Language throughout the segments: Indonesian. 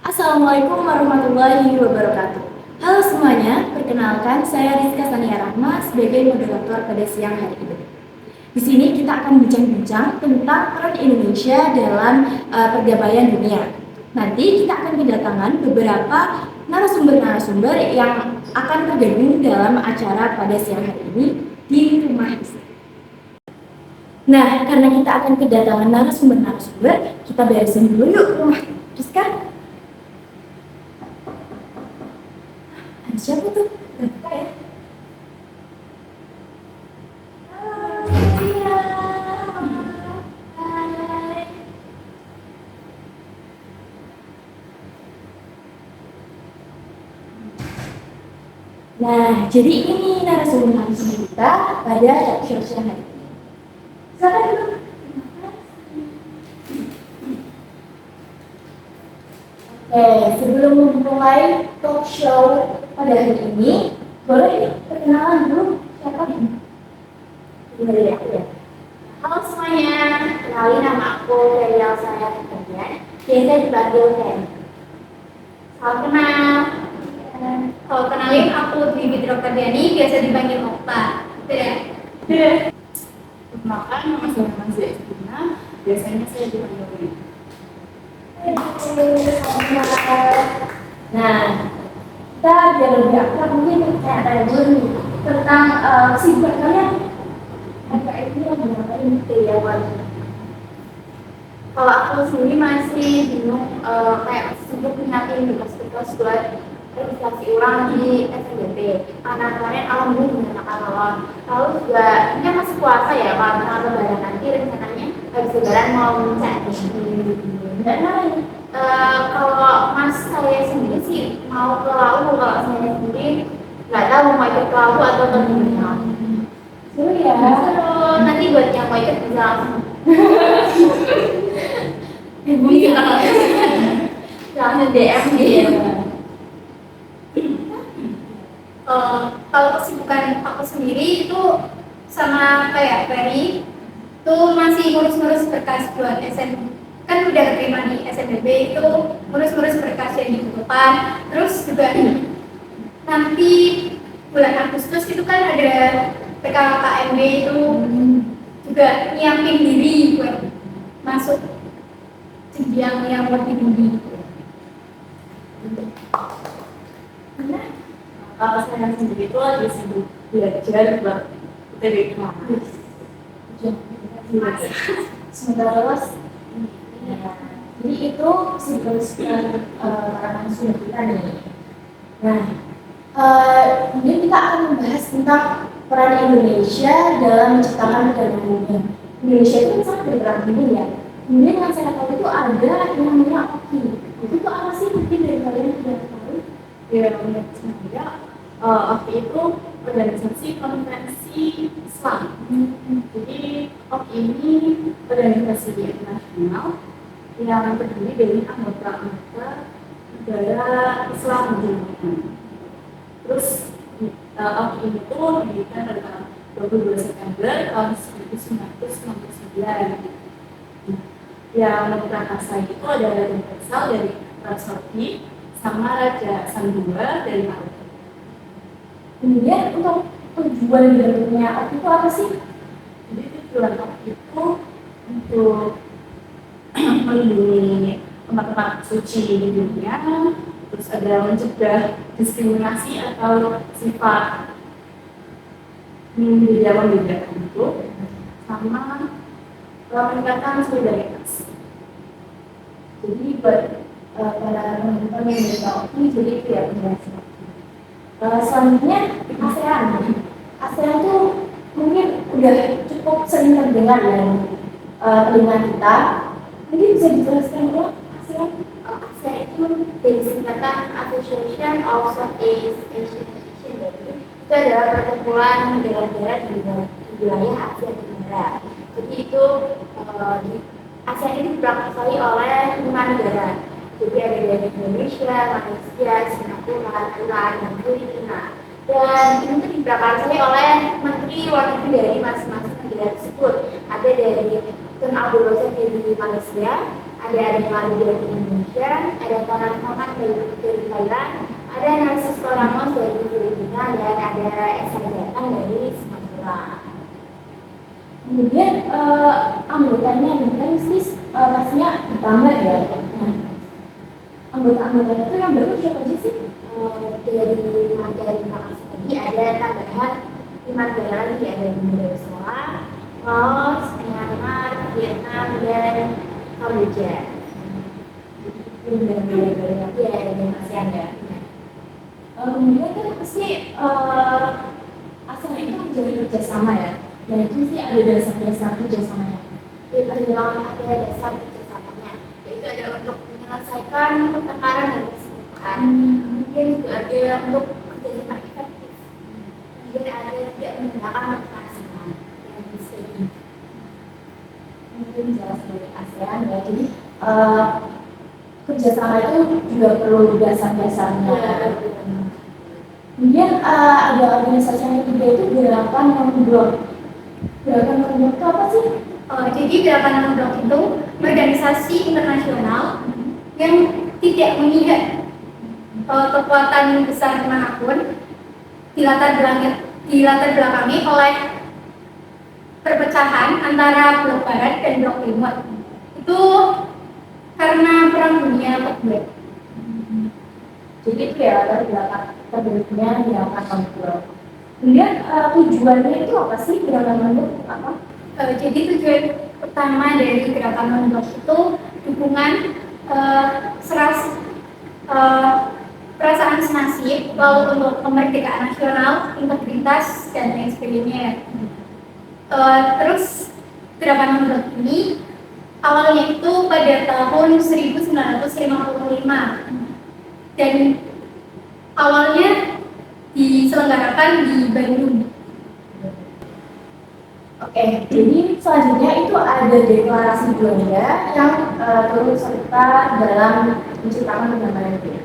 Assalamualaikum warahmatullahi wabarakatuh. Halo semuanya, perkenalkan saya Rizka Sania Rahma sebagai moderator pada siang hari ini. Di sini kita akan bincang-bincang tentang peran Indonesia dalam perdamaian dunia. Nanti kita akan kedatangan beberapa narasumber-narasumber yang akan tergabung dalam acara pada siang hari ini di rumah Rizka. Nah, karena kita akan kedatangan narasumber-narasumber, kita beresin dulu yuk rumah Rizka. Siapa tuh? Buka ya. Halo, siang. Hai. Nah, jadi ini narasumber kita pada talk show hari ini. Silakan dulu. Oke, sebelum memulai talk show pada hari ini, boleh perkenalan dulu siapa ini? Dari aku ya. Halo semuanya, kenalin nama aku Rial saya Kemudian, biasa dipanggil Ken. Salam kenal. Kalau kenalin aku Dwi Fitri Oktaviani, biasa dipanggil Okta. Perkenalkan, nama saya Manzia Estina, biasanya saya dipanggil Wina. Nah, kita biar lebih akrab mungkin kayak tanya dulu nih tentang kesibukan kalian. Apa ini lagi ngapain ya Wan? Kalau aku sendiri masih bingung, kayak sibuk minapin tugas-tugas buat registrasi ulang di SNBP. Karena kemarin alhamdulillah dinyatakan lolos. Lalu juga ini kan masih puasa ya, kalau lebaran nanti rencananya habis lebaran mau mencari Nggak naik. Kalau mas saya sendiri sih mau ke Lawu, kalau saya sendiri nggak tahu mau ikut ke Lawu atau ke Gimana. Seru ya. Terus nanti buat yang mau ikut bisa langsung Langsung DM gitu. Kalau kesibukan aku sendiri itu sama kayak Ferry itu masih ngurus-ngurus berkas buat SN, kan udah keterima di SNBP, itu ngurus-ngurus berkas yang dibutuhkan. Terus juga nanti bulan Agustus itu kan ada PKKMB, itu juga nyiapin diri buat masuk jenjang yang lebih tinggi. Kalau saya sendiri itu lagi sibuk belajar buat UTBK. Semoga lolos. Jadi itu kesibukan para mahasiswa kita nih. Nah, kemudian kita akan membahas tentang peran Indonesia dalam menciptakan perdamaian dunia. Indonesia itu kan sangat berperan penting ya. Kemudian yang saya tahu itu ada yang namanya OKI. Itu tuh apa sih? Mungkin dari kalian sudah tahu? Ya, menurut saya, OKI itu organisasi konferensi Islam. Jadi OKI ini organisasi internasional yang terdiri dari anggota-anggota negara Islam di dunia. Terus OKI itu didirikan pada 22 September tahun 1969. Yang memperakasai itu adalah Raja Faisal dari Arab Saudi sama Raja Hassan II dari Maroko. Kemudian untuk tujuan dibentuknya OKI itu apa sih? Jadi tujuan OKI itu untuk melindungi tempat-tempat suci di dunia, terus ada mencegah diskriminasi atau sifat membeda-membedakan itu, sama meningkatkan solidaritas. Jadi buat para teman-teman yang bisa OKI, jadi itu ya penjelasan. Selanjutnya ASEAN. ASEAN itu mungkin udah cukup sering terdengar ya telinga kita. Mungkin bisa dijelaskan ya ASEAN? ASEAN itu dari singkatan Association of Southeast Asian Nation, jadi itu adalah perkumpulan negara-negara di wilayah Asia Tenggara. Jadi itu di ASEAN ini diperkuasai oleh 5 negara. Jadi ada dari Indonesia, Malaysia, Singapura, Thailand, dan Filipina. Dan ini tuh diprakarsai oleh Menteri Luar Negeri dari masing-masing negara tersebut. Ada dari Tun Abdul Razak dari Malaysia, ada lagu dari Indonesia, ada tangan-tangan dari Thailand, ada Narcissus Ramos dari Filipina, dan ada Esa Datang dari Singapura. Kemudian anggotanya mungkin sih pastinya bertambah ya. Nah, anggota-anggotanya itu yang baru siapa aja sih? Dari materi tadi ada tambahan 5 negara lagi, ada Indonesia, Laos, Myanmar, Vietnam, dan Kamboja. Benar-benar ya dari ASEAN ya. Kemudian kan pasti ASEAN itu menjadi kerjasama ya. Dan itu sih ada dasar-dasar kerjasamanya. Jadi ada dasar kerjasamanya, yaitu ada untuk menyelesaikan pertengkaran dan perselingkuhan. Kemudian juga ada untuk kerjasama efektif. Kemudian ada tidak menggunakan kekerasan dan sebagainya. Mungkin jelas dari ASEAN ya. Jadi kerjasama itu juga perlu dasar-dasarnya. Kemudian ada organisasi yang ketiga itu gerakan non-blok. Gerakan non-blok itu apa sih? Jadi gerakan non-blok itu organisasi internasional yang tidak melihat kekuatan besar manapun dilatar belakangi oleh perpecahan antara blok barat dan blok timur. Itu karena perang dunia kedua. Jadi itu ya latar belakang terbentuknya gerakan non-blok. Kemudian tujuannya itu apa sih gerakan non-blok apa? Jadi tujuan utama dari gerakan non-blok itu dukungan perasaan senasib, lalu untuk kemerdekaan nasional, integritas, dan lain sebagainya. Terus gerakan non-blok ini awalnya itu pada tahun 1955 dan awalnya diselenggarakan di Bandung. Oke, jadi selanjutnya itu ada deklarasi Juanda yang turut serta dalam menciptakan perdamaian dunia.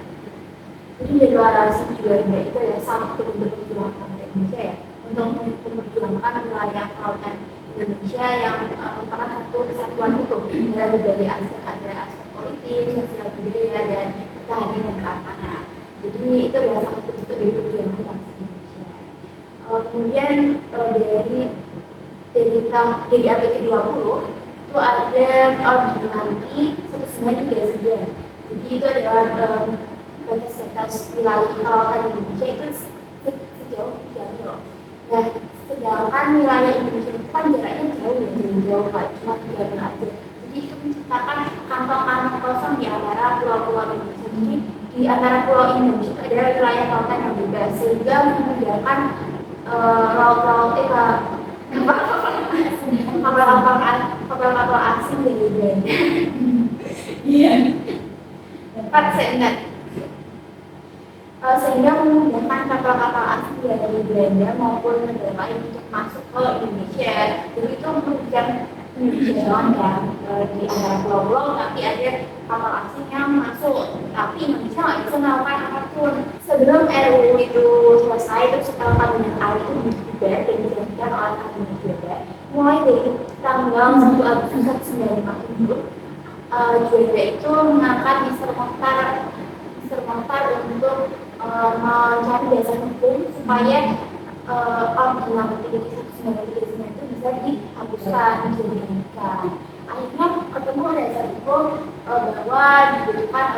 Jadi deklarasi Juanda itu adalah salah satu bentuk perjuangan Indonesia ya untuk memperjuangkan wilayah lautan Indonesia yang merupakan satu kesatuan hukum dalam berbagai aspek, ada aspek politik, sosial budaya, dan pertahanan dan keamanan. Jadi itu adalah salah satu bentuk dari perjuangan bangsa Indonesia. Kemudian dari abad ke-20 itu ada nanti 1939. Jadi itu adalah batas wilayah kawasan Indonesia itu sejauh 3 kilo. Nah, sedangkan wilayah Indonesia itu kan jaraknya jauh Pak, cuma 3 kilo aja. Jadi itu menciptakan kantong-kantong kosong di antara pulau-pulau Indonesia. Jadi di antara pulau Indonesia itu adalah wilayah lautan yang bebas, sehingga memudahkan laut-laut kapal-kapal asing dari Belanda. Iya. Dapat saya ingat. Sehingga memudahkan kapal-kapal asing dari Belanda maupun negara lain untuk masuk ke Indonesia. Jadi itu menunjang jalan kan di antara pulau-pulau, tapi ada kapal asing yang masuk. Tapi Indonesia nggak bisa melakukan apapun. Sebelum RUU itu selesai, terus setelah kabinet Ali itu dibuat dan dijalankan oleh kabinet Juanda, mulai dari tanggal 1 Agustus 1957, Juanda itu mengangkat Mr. Mokhtar untuk mencari dasar hukum supaya Undang-Undang 1939 itu bisa dihapuskan, bisa dihentikan. Akhirnya ketemu dasar hukum bahwa dibutuhkan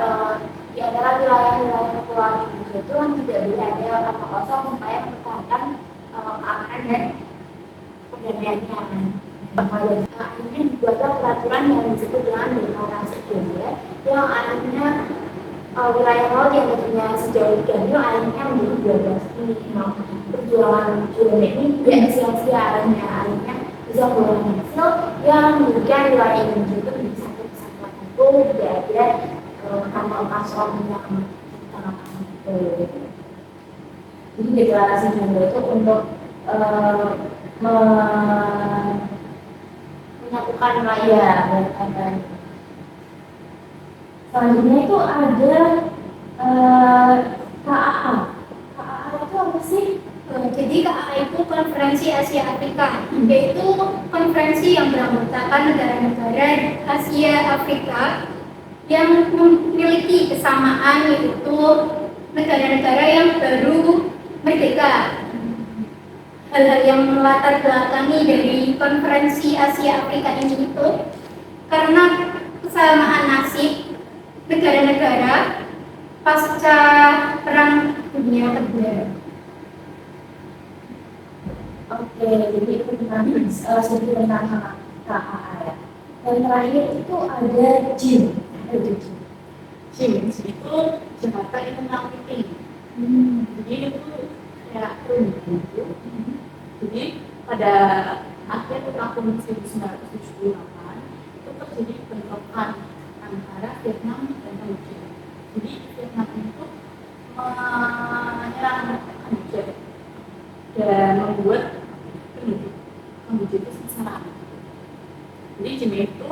di antara wilayah-wilayah kepulauan Indonesia itu kan tidak boleh ada kapal kosong supaya mempertahankan keamanan dan perdamaiannya. Akhirnya dibuatlah peraturan yang disebut dengan deklarasi Juanda yang akhirnya wilayah laut yang tadinya sejauh 3 mil akhirnya menjadi 12 mil. Perjuangan Juanda ini tidak sia-sia, akhirnya bisa membuahkan hasil yang menjadikan wilayah Indonesia itu menjadi satu kesatuan hukum, tidak ada kapal kosong yang tengah-tengah itu. Jadi deklarasi Juanda itu untuk menyatukan wilayah. Selanjutnya itu ada KAA. KAA itu apa sih? Jadi KAA itu Konferensi Asia Afrika, yaitu konferensi yang beranggotakan negara-negara Asia Afrika yang memiliki kesamaan, yaitu negara-negara yang baru merdeka. Hal-hal yang melatar belakangi dari Konferensi Asia Afrika ini itu karena kesamaan nasib negara-negara pasca Perang Dunia Kedua. Oke, jadi itu tentang sedikit tentang KAA ya. Dan terakhir itu ada JIM. Ada JIM. JIM itu Jakarta International Meeting. Jadi itu kayak gitu. Jadi pada akhir tahun 1978 itu terjadi bentrokan antara Vietnam dan Kamboja. Jadi Vietnam itu menyerang Kamboja dan membuat Kamboja itu sengsara. Jadi JIM itu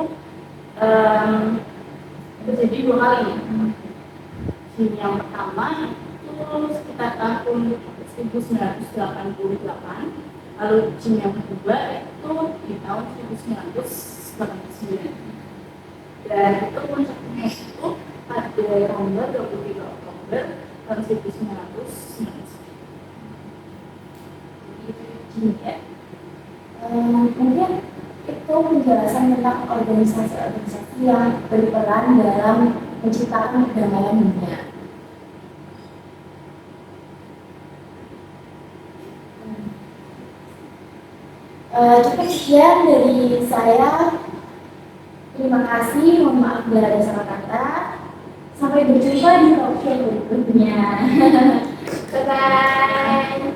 terjadi 2 kali. JIM yang pertama itu sekitar tahun 1988, lalu JIM yang kedua itu di tahun 1989. Dan itu puncaknya itu pada tanggal 23 Oktober tahun 1999. Ya. Mungkin itu penjelasan tentang organisasi-organisasi yang berperan dalam menciptakan perdamaian dunia. Cukup sekian dari saya. Terima kasih, mohon maaf bila ada salah kata. Sampai berjumpa di talk show berikutnya. Bye-bye.